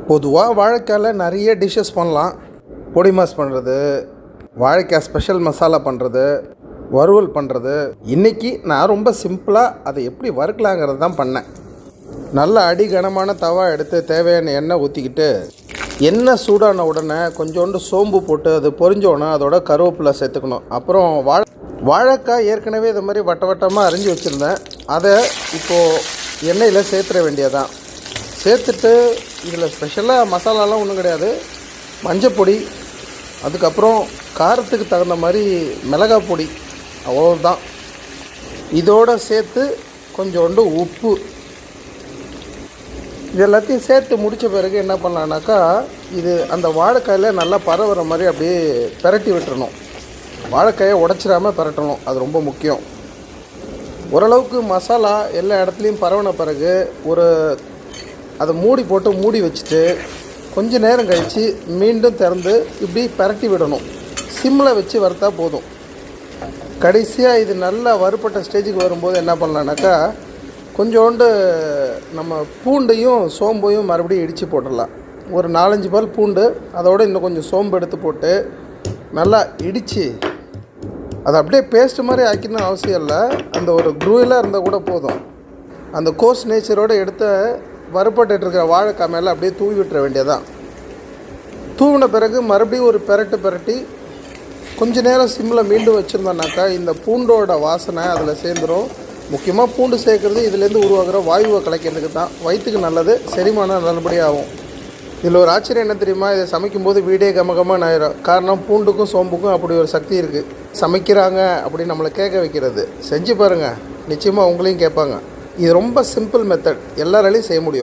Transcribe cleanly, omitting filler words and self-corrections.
பொதுவாக வாழைக்காயில் நிறைய டிஷ்ஷஸ் பண்ணலாம். பொடி மாஸ் பண்ணுறது, வாழைக்காய் ஸ்பெஷல் மசாலா பண்ணுறது, வறுவல் பண்ணுறது. இன்றைக்கி நான் ரொம்ப சிம்பிளாக அதை எப்படி வறுக்கலாங்கிறது தான் பண்ணேன். நல்ல அடிகனமான தவா எடுத்து தேவையான எண்ணெய் ஊற்றிக்கிட்டு, எண்ணெய் சூடான உடனே கொஞ்சோண்டு சோம்பு போட்டு அது பொரிஞ்சோடனே அதோட கருவேப்பிலை சேர்த்துக்கணும். அப்புறம் வாழைக்காய் ஏற்கனவே இது மாதிரி வட்ட வட்டமாக அரிஞ்சு வச்சுருந்தேன். அதை இப்போது எண்ணெயில் சேர்த்துட வேண்டியதான். சேர்த்துட்டு இதில் ஸ்பெஷலாக மசாலாலாம் ஒன்றும் கிடையாது. மஞ்சப்பொடி, அதுக்கப்புறம் காரத்துக்கு தகுந்த மாதிரி மிளகாய் பொடி, அவ்வளோதான். இதோடு சேர்த்து கொஞ்சோண்டு உப்பு, இது எல்லாத்தையும் சேர்த்து முடித்த பிறகு என்ன பண்ணலான்னாக்கா, இது அந்த வாழைக்காயில் நல்லா பரவுற மாதிரி அப்படியே பிரட்டி விட்டுறணும். வாழைக்காயை உடச்சிடாமல் பிரட்டணும், அது ரொம்ப முக்கியம். ஓரளவுக்கு மசாலா எல்லா இடத்துலையும் பரவின பிறகு அதை மூடி வச்சுட்டு கொஞ்சம் நேரம் கழித்து மீண்டும் திறந்து இப்படி பிரட்டி விடணும். சிம்மில் வச்சு வறுத்தா போதும். கடைசியாக இது நல்லா வறுப்பட்ட ஸ்டேஜுக்கு வரும்போது என்ன பண்ணலான்னாக்கா, கொஞ்சோண்டு நம்ம பூண்டையும் சோம்பையும் மறுபடியும் இடித்து போட்டுடலாம். ஒரு 4-5 பல் பூண்டு, அதோடு இன்னும் கொஞ்சம் சோம்பு எடுத்து போட்டு நல்லா இடித்து அதை அப்படியே பேஸ்ட்டு மாதிரி ஆக்கிடணும் அவசியம் இல்லை. அந்த ஒரு க்ரூயிலாக இருந்தால் கூட போதும். அந்த கோஸ் நேச்சரோடு எடுத்து வறுப்பட்டு இருக்கிற வாழைக்காய் மேலே அப்படியே தூவி விட்டுற வேண்டியதான். தூவின பிறகு மறுபடியும் ஒரு பிரட்டி கொஞ்ச நேரம் சிம்மில் மீண்டும் வச்சுருந்தோன்னாக்கா இந்த பூண்டோட வாசனை அதில் சேர்ந்துடும். முக்கியமாக பூண்டு சேர்க்குறது இதுலேருந்து உருவாகிற வாயுவை கலைக்கிறதுக்கு தான். வயிற்றுக்கு நல்லது, செரிமானம் நல்லபடியாக ஆகும். இதில் ஒரு ஆச்சரியம் என்ன தெரியுமா, இதை சமைக்கும்போது வீடே கமகமாக ஆயிரும். காரணம் பூண்டுக்கும் சோம்புக்கும் அப்படி ஒரு சக்தி இருக்குது. சமைக்கிறாங்க அப்படின்னு நம்மளை கேட்க வைக்கிறது. செஞ்சு பாருங்கள், நிச்சயமாக உங்களையும் கேட்பாங்க. இது ரொம்ப சிம்பிள் மெத்தட், எல்லாராலையும் செய்ய முடியும்.